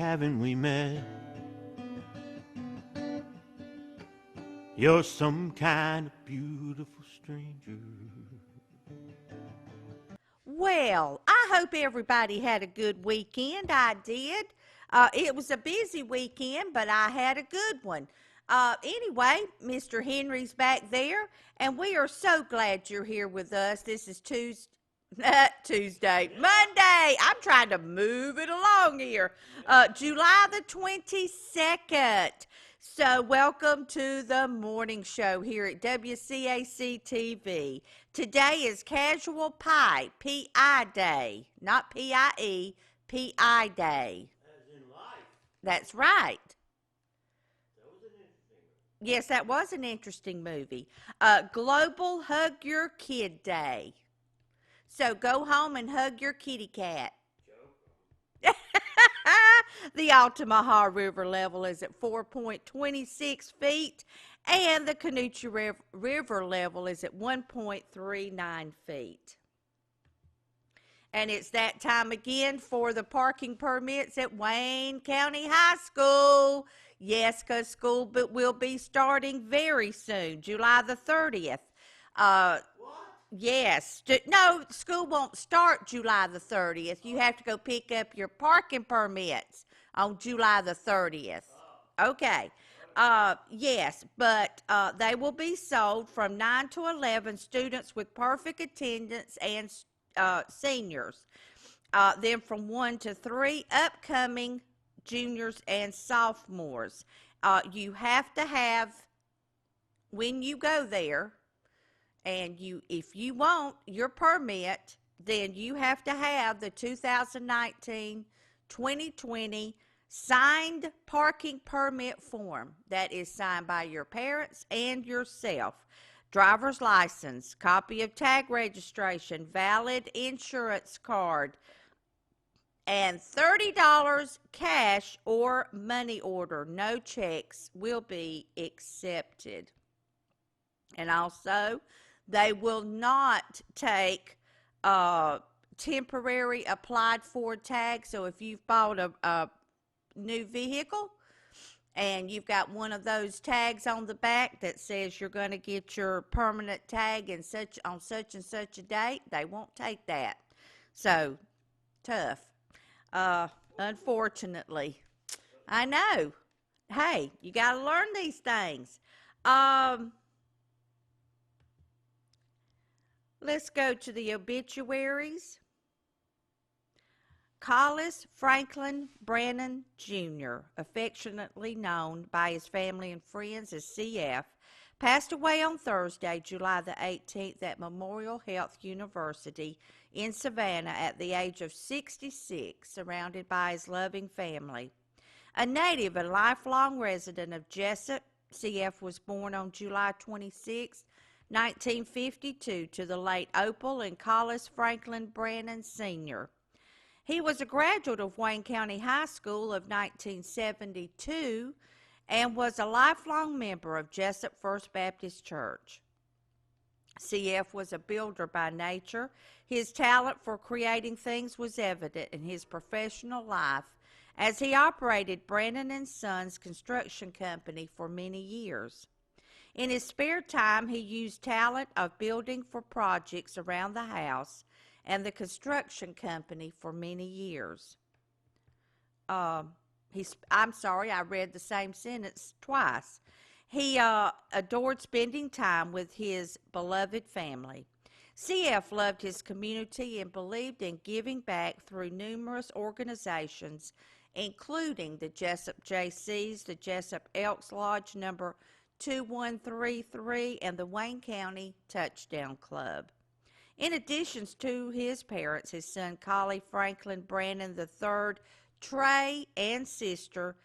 haven't we met? You're some kind of beautiful stranger. Well, I hope everybody had a good weekend. I did. It was a busy weekend, but I had a good one. Anyway, Mr. Henry's back there, and we are so glad you're here with us. This is Monday. I'm trying to move it along here. July the 22nd. So, welcome to the morning show here at WCAC TV. Today is Casual Pie, P-I Day, not P-I-E, P-I Day. As in life. That's right. That was an interesting one. Yes, that was an interesting movie. Global Hug Your Kid Day. So go home and hug your kitty cat. The Altamaha River level is at 4.26 feet, and the Canoochee River level is at 1.39 feet. And it's that time again for the parking permits at Wayne County High School. Yes, because school will be starting very soon, July the 30th. What? Yes. No, school won't start July the 30th. You have to go pick up your parking permits on July the 30th. Okay. Yes, but they will be sold from 9 to 11, students with perfect attendance and seniors. Then from 1 to 3, upcoming juniors and sophomores. You have to have, when you go there, and if you want your permit, then you have to have the 2019-2020 signed parking permit form that is signed by your parents and yourself. Driver's license, copy of tag registration, valid insurance card, and $30 cash or money order. No checks will be accepted. And also, they will not take temporary applied for tags. So if you've bought a new vehicle and you've got one of those tags on the back that says you're going to get your permanent tag on such and such a date, they won't take that. So, tough. Unfortunately. I know. Hey, you got to learn these things. Let's go to the obituaries. Collis Franklin Brannon Jr., affectionately known by his family and friends as CF, passed away on Thursday, July the 18th at Memorial Health University in Savannah at the age of 66, surrounded by his loving family. A native and lifelong resident of Jesup, CF was born on July 26, 1952, to the late Opal and Collis Franklin Brannon Sr. He was a graduate of Wayne County High School of 1972 and was a lifelong member of Jesup First Baptist Church. CF was a builder by nature. His talent for creating things was evident in his professional life as he operated Brannon & Sons Construction Company for many years. In his spare time, he used talent of building for projects around the house and the construction company for many years. I'm sorry, I read the same sentence twice. He adored spending time with his beloved family. CF loved his community and believed in giving back through numerous organizations, including the Jesup JCs, the Jesup Elks Lodge number 2133, and the Wayne County Touchdown Club. In addition to his parents, his son Collie Franklin Brannon III, Trey, and sister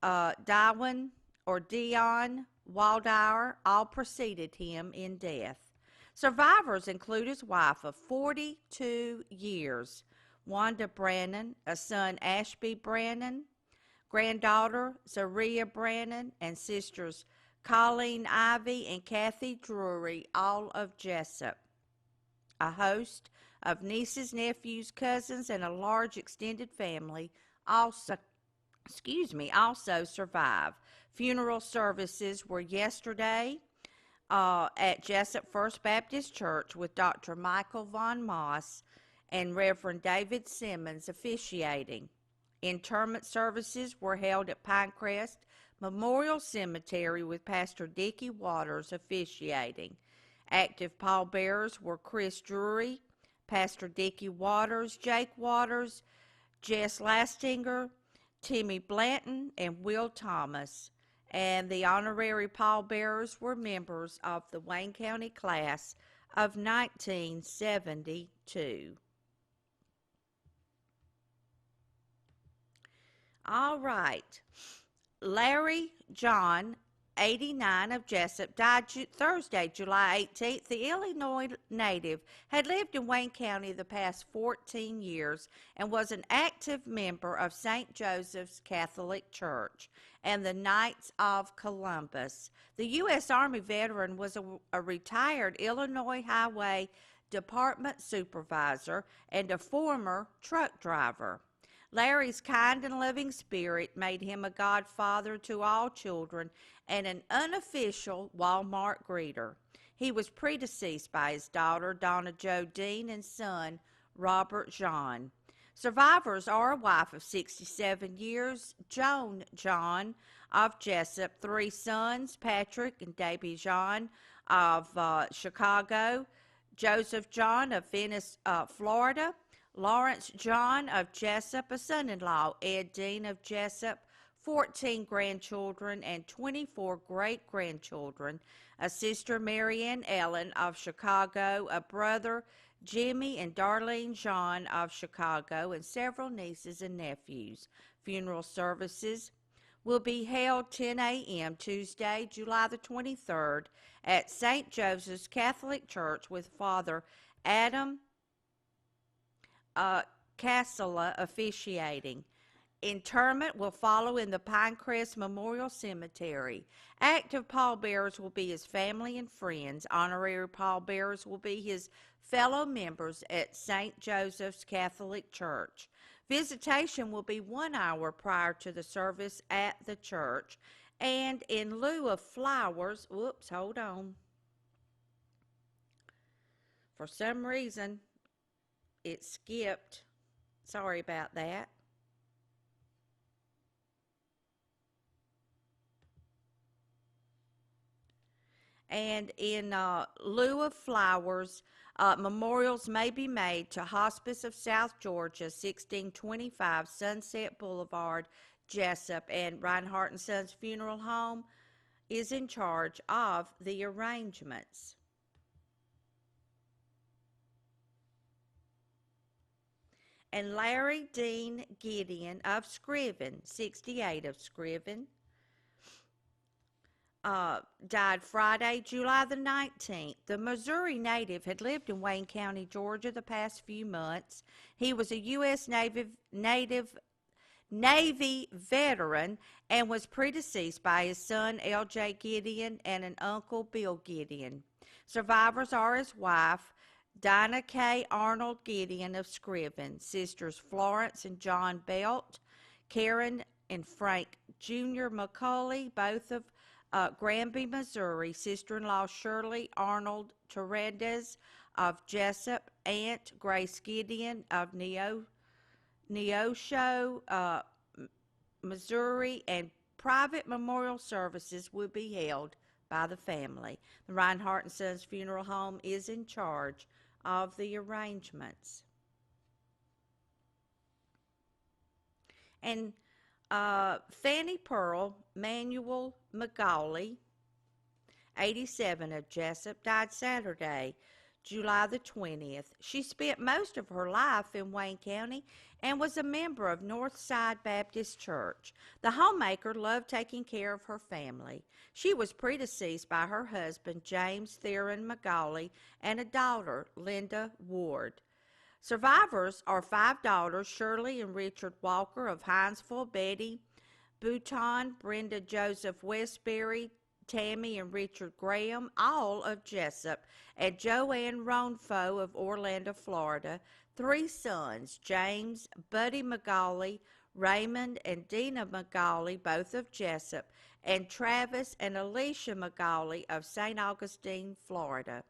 Dion Waldauer all preceded him in death. Survivors include his wife of 42 years, Wanda Brannon, a son Ashby Brannon, granddaughter Zaria Brannon, and sisters Colleen Ivy and Kathy Drury, all of Jesup. A host of nieces, nephews, cousins, and a large extended family also also survive. Funeral services were yesterday at Jesup First Baptist Church with Dr. Michael Von Moss and Reverend David Simmons officiating. Interment services were held at Pinecrest Memorial Cemetery with Pastor Dickie Waters officiating. Active pallbearers were Chris Drury, Pastor Dickie Waters, Jake Waters, Jess Lastinger, Timmy Blanton, and Will Thomas. And the honorary pallbearers were members of the Wayne County class of 1972. All right. Larry John, 89, of Jesup, died Thursday, July 18th. The Illinois native had lived in Wayne County the past 14 years and was an active member of St. Joseph's Catholic Church and the Knights of Columbus. The U.S. Army veteran was a retired Illinois Highway Department supervisor and a former truck driver. Larry's kind and loving spirit made him a godfather to all children and an unofficial Walmart greeter. He was predeceased by his daughter, Donna Jo Dean, and son, Robert John. Survivors are a wife of 67 years, Joan John of Jesup, three sons, Patrick and Davy John of Chicago, Joseph John of Venice, Florida, Lawrence John of Jesup, a son-in-law, Ed Dean of Jesup, 14 grandchildren and 24 great-grandchildren, a sister, Marianne Ellen of Chicago, a brother, Jimmy and Darlene John of Chicago, and several nieces and nephews. Funeral services will be held 10 a.m. Tuesday, July the 23rd at St. Joseph's Catholic Church with Father Adam Cassola officiating. Interment will follow in the Pinecrest Memorial Cemetery. Active pallbearers will be his family and friends. Honorary pallbearers will be his fellow members at St. Joseph's Catholic Church. Visitation will be 1 hour prior to the service at the church. And in lieu of flowers, hold on. For some reason, it skipped. Sorry about that. And in lieu of flowers, memorials may be made to Hospice of South Georgia, 1625 Sunset Boulevard, Jesup, and Reinhardt and Sons Funeral Home is in charge of the arrangements. And Larry Dean Gideon of Scriven, 68 of Scriven, died Friday, July the 19th. The Missouri native had lived in Wayne County, Georgia the past few months. He was a U.S. Navy veteran and was predeceased by his son L.J. Gideon and an uncle Bill Gideon. Survivors are his wife, Dinah K. Arnold Gideon of Scriven, sisters Florence and John Belt, Karen and Frank Jr. McCulley, both of Granby, Missouri, sister-in-law Shirley Arnold Terendez of Jesup, Aunt Grace Gideon of Neosho, Missouri, and private memorial services will be held by the family. The Reinhardt and Sons Funeral Home is in charge of the arrangements. And Fanny Pearl Manuel McGauley, 87 of Jesup, died Saturday, July the 20th. She spent most of her life in Wayne County and was a member of Northside Baptist Church. The homemaker loved taking care of her family. She was predeceased by her husband, James Theron McGauley, and a daughter, Linda Ward. Survivors are 5 daughters, Shirley and Richard Walker of Hinesville, Betty Bouton, Brenda Joseph Westbury, Tammy and Richard Graham, all of Jesup, and Joanne Ronfo of Orlando, Florida. 3 sons, James, Buddy McGauley, Raymond and Dina McGauley, both of Jesup, and Travis and Alicia McGauley of St. Augustine, Florida.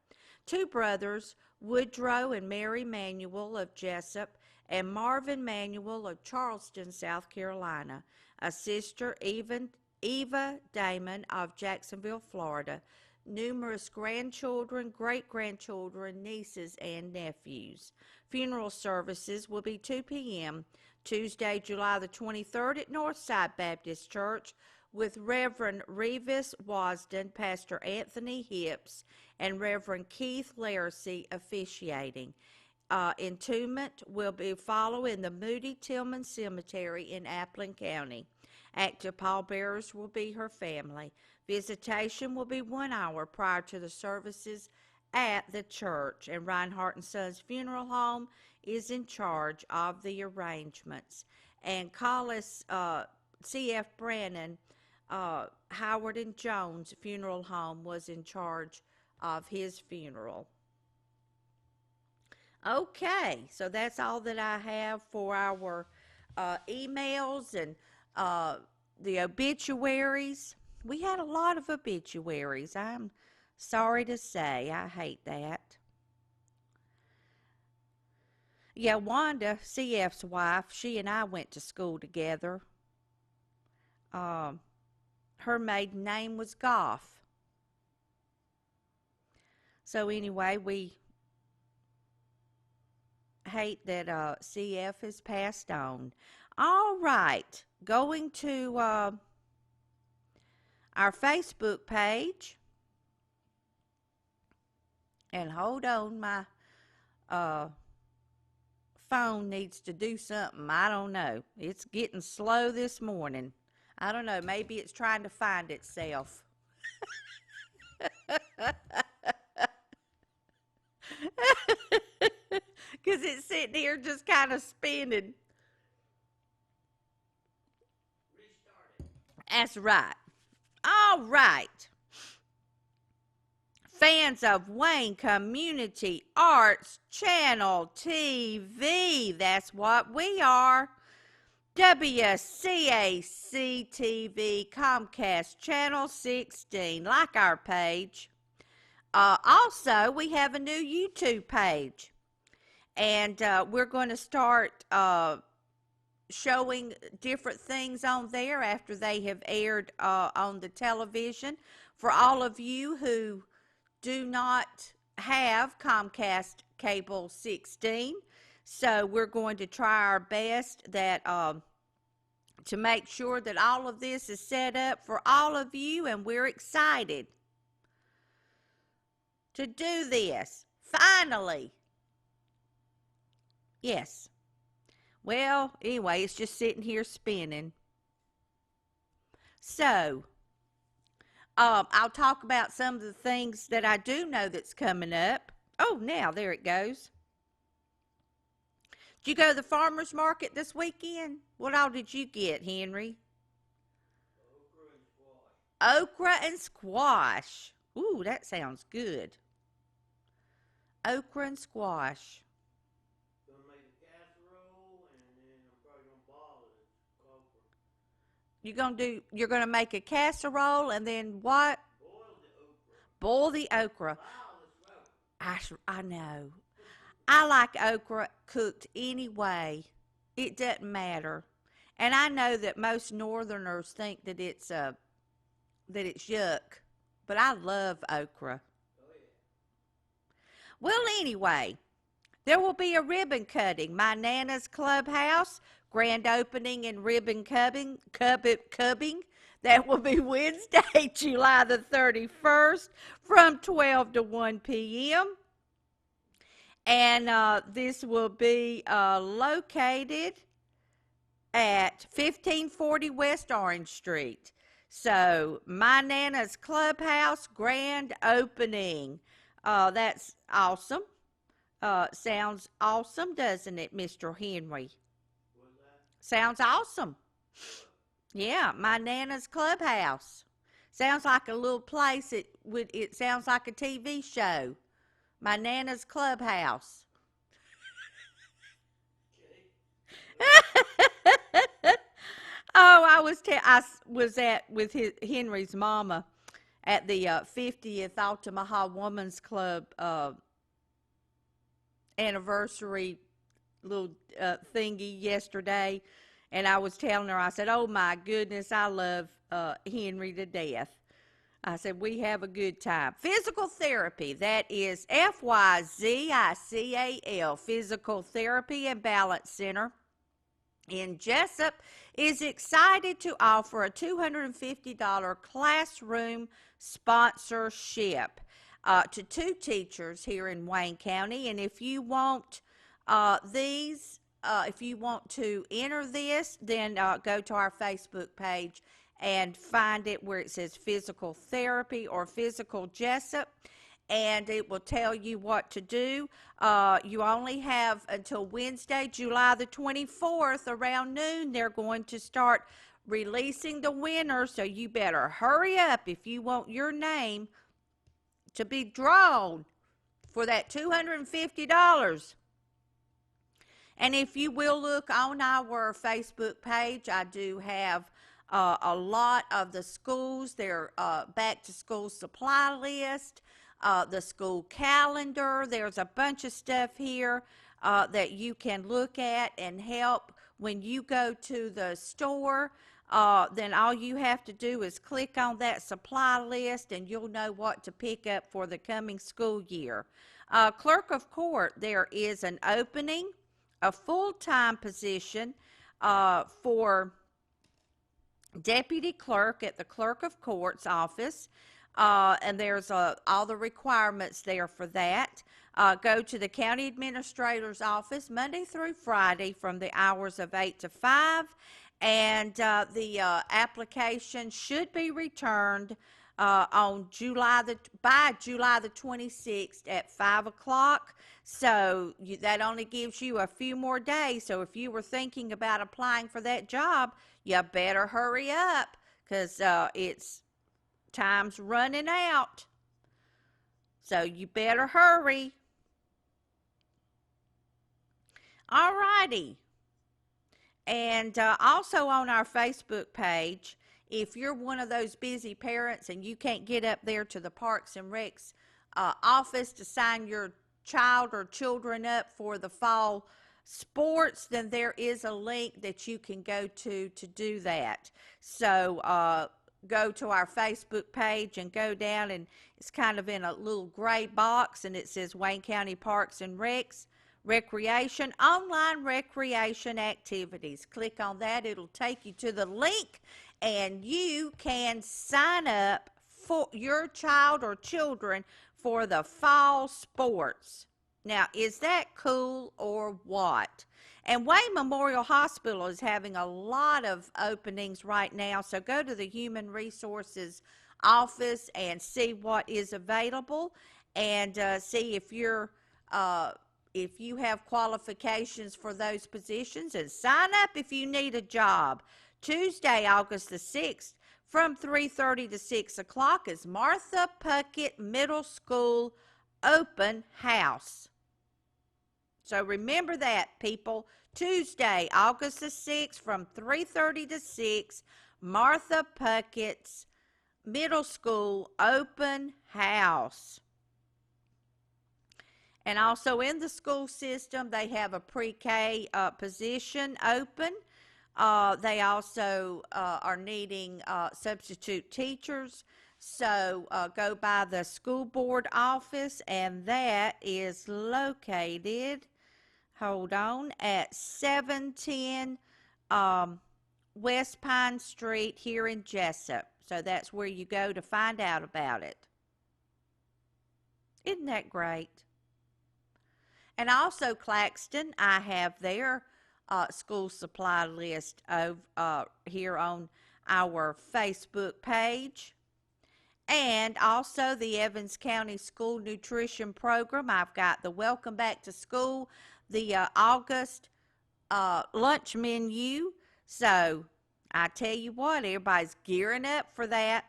Two brothers, Woodrow and Mary Manuel of Jesup, and Marvin Manuel of Charleston, South Carolina. A sister, Eva Damon of Jacksonville, Florida. Numerous grandchildren, great-grandchildren, nieces, and nephews. Funeral services will be 2 p.m. Tuesday, July the 23rd at Northside Baptist Church with Reverend Revis Wasden, Pastor Anthony Hips, and Reverend Keith Laracy officiating. Entombment will be following the Moody Tillman Cemetery in Appling County. Active pallbearers will be her family. Visitation will be 1 hour prior to the services at the church, and Reinhardt & Sons Funeral Home is in charge of the arrangements. And Collis C.F. Brannon, Howard and Jones Funeral Home was in charge of his funeral. Okay, so that's all that I have for our emails and the obituaries. We had a lot of obituaries. I'm sorry to say. I hate that. Yeah, Wanda, CF's wife, she and I went to school together. Her maiden name was Goff. So anyway, we hate that CF has passed on. All right, going to our Facebook page. And hold on, my phone needs to do something. I don't know. It's getting slow this morning. I don't know. Maybe it's trying to find itself. Because it's sitting here just kind of spinning. Restart it. That's right. All right. Fans of Wayne Community Arts Channel TV. That's what we are. WCAC TV, Comcast Channel 16. Like our page. Also, we have a new YouTube page. And we're going to start showing different things on there after they have aired on the television. For all of you who do not have Comcast Cable 16, so we're going to try our best that to make sure that all of this is set up for all of you, and we're excited to do this. Finally. Yes. Well, anyway, it's just sitting here spinning. So, I'll talk about some of the things that I do know that's coming up. Oh, now, there it goes. Did you go to the farmer's market this weekend? What all did you get, Henry? Okra and squash. Ooh, that sounds good. Okra and squash. Gonna make a casserole and then I'm probably gonna boil it. Okra. You're gonna make a casserole and then what? Boil the okra. Boil the okra. I know. I like okra cooked any way. It doesn't matter. And I know that most northerners think that it's yuck, but I love okra. Oh yeah. Well, anyway, there will be a ribbon cutting. My Nana's Clubhouse, grand opening and ribbon cubbing. That will be Wednesday, July the 31st from 12 to 1 p.m. And this will be located at 1540 West Orange Street. So, My Nana's Clubhouse grand opening. That's awesome. Sounds awesome, doesn't it, Mr. Henry? What's that? Sounds awesome. Yeah, My Nana's Clubhouse. Sounds like a little place. It sounds like a TV show. My Nana's Clubhouse. Okay. Oh, I was at with Henry's mama at the 50th Altamaha Women's Club anniversary little thingy yesterday, and I was telling her, I said, "Oh my goodness, I love Henry to death." I said, "We have a good time." Physical therapy, that is Fyzical, Physical Therapy and Balance Center in Jesup, is excited to offer a $250 classroom sponsorship to two teachers here in Wayne County. And if you want if you want to enter this, then go to our Facebook page and find it where it says Physical Therapy or Physical Jesup, and it will tell you what to do. You only have until Wednesday, July the 24th, around noon. They're going to start releasing the winners, so you better hurry up if you want your name to be drawn for that $250. And if you will look on our Facebook page, I do have a lot of the schools, their back to school supply list, the school calendar. There's a bunch of stuff here that you can look at and help when you go to the store. Then all you have to do is click on that supply list and you'll know what to pick up for the coming school year. Clerk of court, there is an opening, a full-time position for deputy clerk at the clerk of court's office, and there's all the requirements there for that. Go to the county administrator's office Monday through Friday from the hours of 8 to 5, and the application should be returned by July the 26th at 5 o'clock. So that only gives you a few more days. So if you were thinking about applying for that job, you better hurry up, because it's time's running out. So you better hurry. All righty. And also on our Facebook page, if you're one of those busy parents and you can't get up there to the Parks and Recs office to sign your child or children up for the fall sports, then there is a link that you can go to do that. So go to our Facebook page and go down, and it's kind of in a little gray box, and it says Wayne County Parks and Recs. Recreation, online recreation activities. Click on that. It'll take you to the link, and you can sign up for your child or children for the fall sports. Now, is that cool or what? And Wayne Memorial Hospital is having a lot of openings right now, so go to the Human Resources office and see what is available, and see if you have qualifications for those positions, and sign up if you need a job. Tuesday, August the 6th, from 3:30 to 6 o'clock is Martha Puckett Middle School Open House. So remember that, people. Tuesday, August the 6th, from 3:30 to 6, Martha Puckett's Middle School Open House. And also in the school system, they have a pre-K position open. They also are needing substitute teachers. So go by the school board office, and that is located, hold on, at 710 West Pine Street here in Jesup. So that's where you go to find out about it. Isn't that great? And also Claxton, I have their school supply list here on our Facebook page. And also the Evans County School Nutrition Program. I've got the Welcome Back to School, the August lunch menu. So I tell you what, everybody's gearing up for that.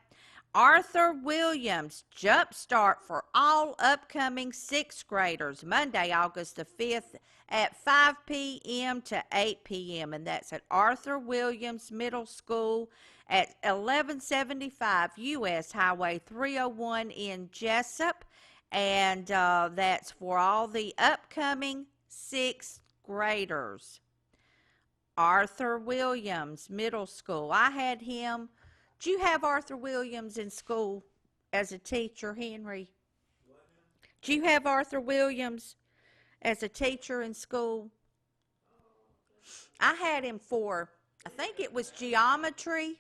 Arthur Williams Jump Start for all upcoming 6th graders, Monday, August the 5th at 5 p.m. to 8 p.m., and that's at Arthur Williams Middle School at 1175 U.S. Highway 301 in Jesup, and that's for all the upcoming sixth graders. Arthur Williams Middle School. I had him. Did you have Arthur Williams in school as a teacher, Henry? Did you have Arthur Williams as a teacher in school? I had him for, I think it was geometry.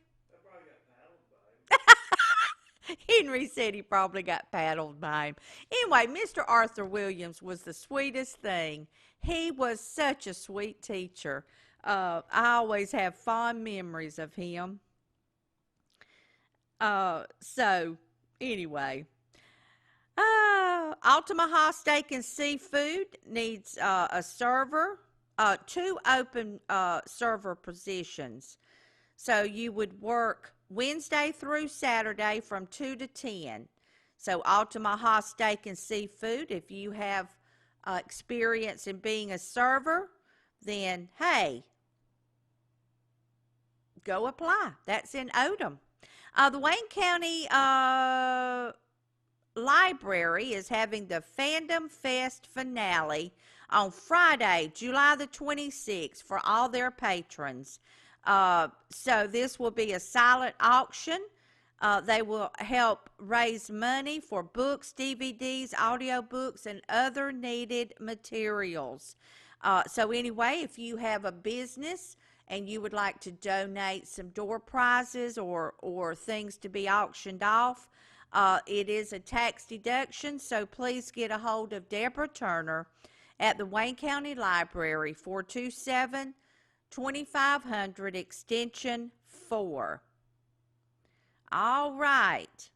Henry said he probably got paddled by him. Anyway, Mr. Arthur Williams was the sweetest thing. He was such a sweet teacher. I always have fond memories of him. So, anyway. Altamaha Steak and Seafood needs a server, two open server positions. So you would work Wednesday through Saturday from 2 to 10. So Altamaha Steak and Seafood, if you have experience in being a server, then hey, go apply. That's in Odom. The Wayne County Library is having the Fandom Fest finale on Friday, July the 26th for all their patrons. So this will be a silent auction. They will help raise money for books, DVDs, audiobooks, and other needed materials. So anyway, if you have a business and you would like to donate some door prizes or things to be auctioned off, it is a tax deduction, so please get a hold of Deborah Turner at the Wayne County Library, 427-2500, extension 4. All right.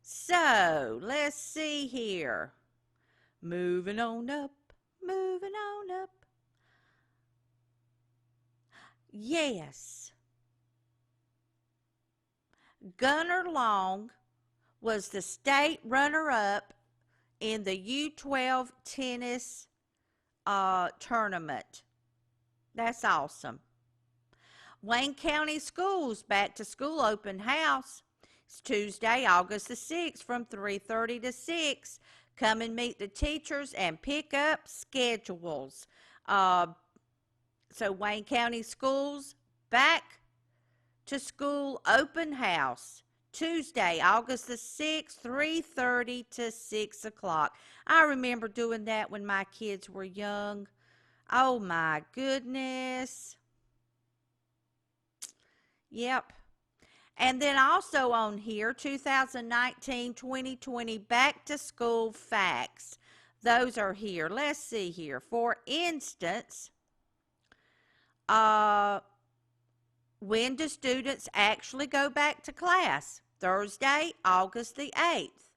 So, let's see here. Moving on up, moving on up. Yes. Gunnar Long was the state runner-up in the U12 tennis tournament. That's awesome. Wayne County Schools back to school open house. It's Tuesday, August the 6th from 3:30 to 6. Come and meet the teachers and pick up schedules. So Wayne County Schools back to school open house. Tuesday, August the 6th, 3:30 to 6 o'clock. I remember doing that when my kids were young. Oh my goodness. Yep. And then also on here, 2019-2020 back to school facts. Those are here. Let's see here. For instance, when do students actually go back to class? Thursday, August the 8th.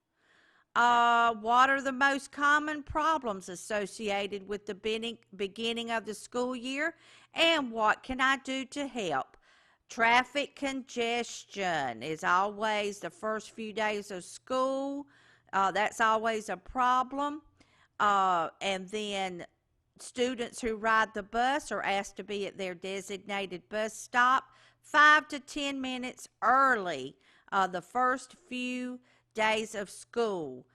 What are the most common problems associated with the beginning of the school year? And what can I do to help? Traffic congestion is always the first few days of school. That's always a problem. And then students who ride the bus are asked to be at their designated bus stop 5 to 10 minutes early the first few days of school.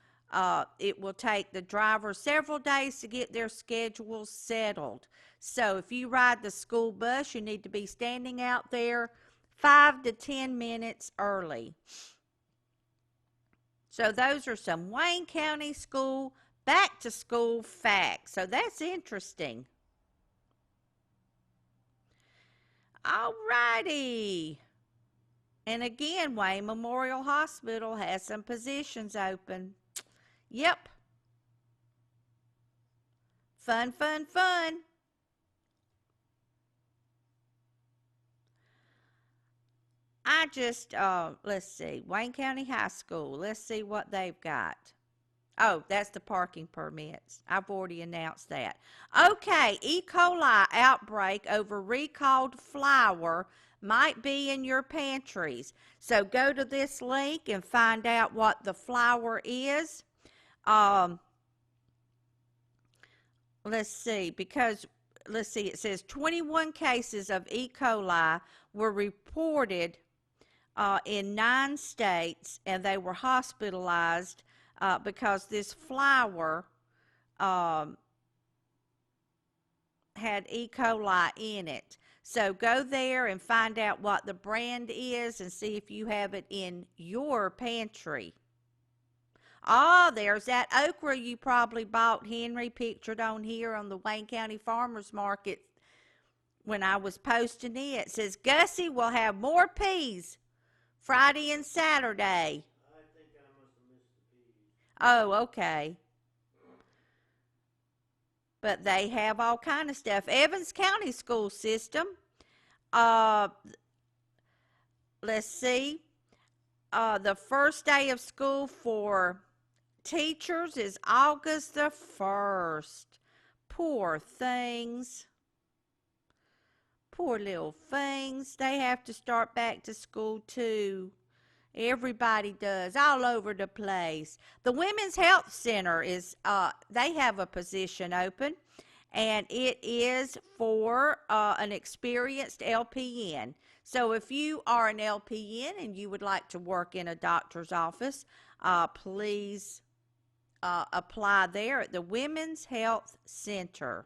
It will take the driver several days to get their schedules settled. So if you ride the school bus, you need to be standing out there 5 to 10 minutes early. So those are some Wayne County School back to school facts. So that's interesting. All righty. And again, Wayne Memorial Hospital has some positions open. Yep. Fun, fun, fun. I just, let's see, Wayne County High School. Let's see what they've got. Oh, that's the parking permits. I've already announced that. Okay, E. coli outbreak over recalled flour might be in your pantries. So go to this link and find out what the flour is. Um, let's see, it says 21 cases of E. coli were reported in 9 states, and they were hospitalized because this flour um, had E. coli in it. So go there and find out what the brand is and see if you have it in your pantry. Oh, there's that okra you probably bought, Henry, pictured on here on the Wayne County Farmers Market when I was posting it. It says Gussie will have more peas Friday and Saturday. I think I must have missed the peas. Oh, okay. But they have all kind of stuff. Evans County School System. Uh, let's see. The first day of school for teachers is August the 1st. Poor things. Poor little things. They have to start back to school too. Everybody does, all over the place. The Women's Health Center is, they have a position open, and it is for an experienced LPN. So if you are an LPN and you would like to work in a doctor's office, please apply there at the Women's Health Center.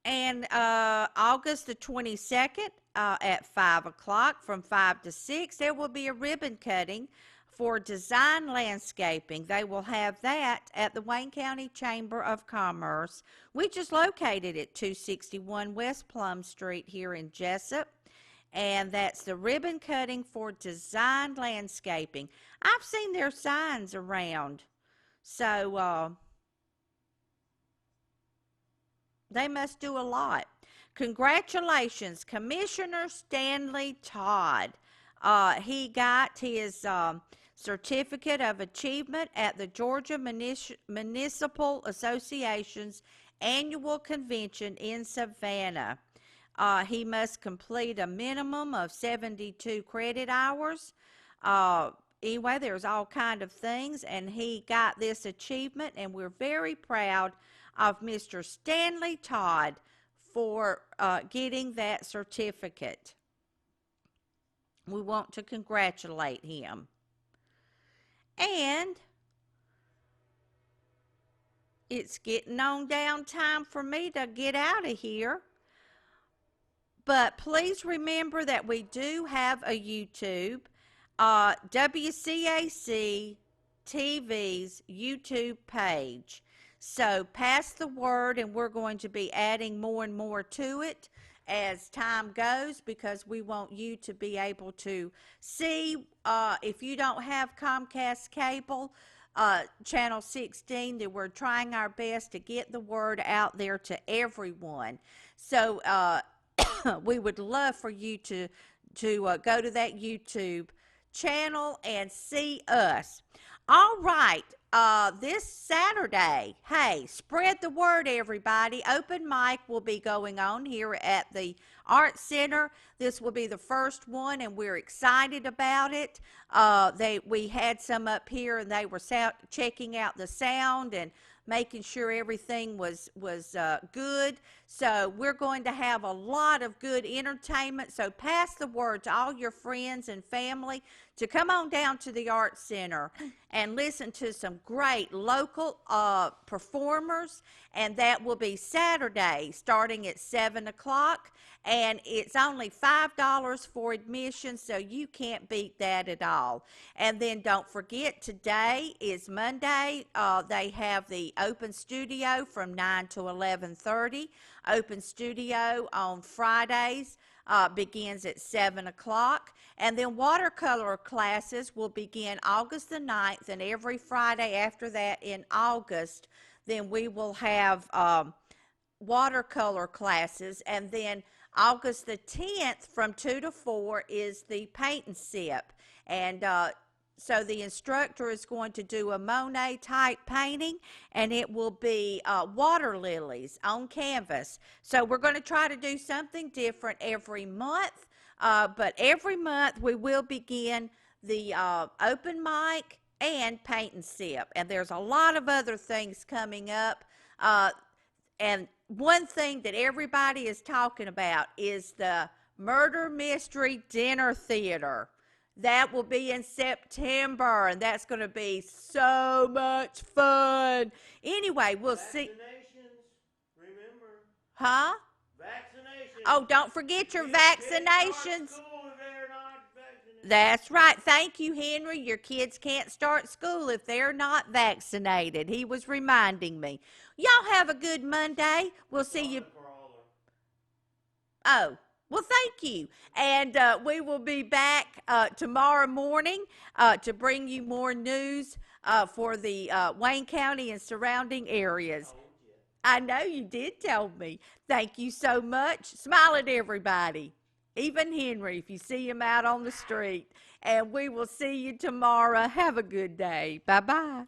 And August the 22nd at 5 o'clock, from 5 to 6, there will be a ribbon cutting for design landscaping. They will have that at the Wayne County Chamber of Commerce, which is located at 261 West Plum Street here in Jesup. And that's the ribbon cutting for design landscaping. I've seen their signs around. So, they must do a lot. Congratulations, Commissioner Stanley Todd. He got his Certificate of Achievement at the Georgia Municipal Association's annual convention in Savannah. He must complete a minimum of 72 credit hours. Anyway, there's all kind of things, and he got this achievement, and we're very proud of Mr. Stanley Todd for getting that certificate. We want to congratulate him. And it's getting on down time for me to get out of here. But please remember that we do have a YouTube, WCAC TV's YouTube page. So pass the word, and we're going to be adding more and more to it as time goes, because we want you to be able to see, if you don't have Comcast cable, channel 16, that we're trying our best to get the word out there to everyone. So we would love for you to go to that YouTube channel and see us. All right, this Saturday, hey, spread the word, everybody. Open mic will be going on here at the Art Center. This will be the first one, and we're excited about it. We had some up here, and they were checking out the sound and making sure everything was good. So we're going to have a lot of good entertainment. So pass the word to all your friends and family to come on down to the Art Center and listen to some great local performers. And that will be Saturday starting at 7 o'clock. And it's only $5 for admission, so you can't beat that at all. And then don't forget, today is Monday. They have the open studio from 9 to 11:30. Open studio on Fridays begins at 7 o'clock. And then watercolor classes will begin August the 9th, and every Friday after that in August, then we will have watercolor classes. And then August the 10th from 2 to 4 is the paint and sip. And so the instructor is going to do a Monet type painting, and it will be water lilies on canvas. So we're going to try to do something different every month, but every month we will begin the open mic, and paint and sip. And there's a lot of other things coming up. And one thing that everybody is talking about is the Murder Mystery Dinner Theater. That will be in September, and that's going to be so much fun. Anyway, we'll see. Vaccinations, remember. Huh? Vaccinations. Oh, don't forget your vaccinations. School if they're not vaccinated. That's right. Thank you, Henry. Your kids can't start school if they're not vaccinated. He was reminding me. Y'all have a good Monday. We'll see you. Oh, well, thank you. And we will be back tomorrow morning to bring you more news for the Wayne County and surrounding areas. I know you did tell me. Thank you so much. Smile at everybody, even Henry, if you see him out on the street. And we will see you tomorrow. Have a good day. Bye-bye.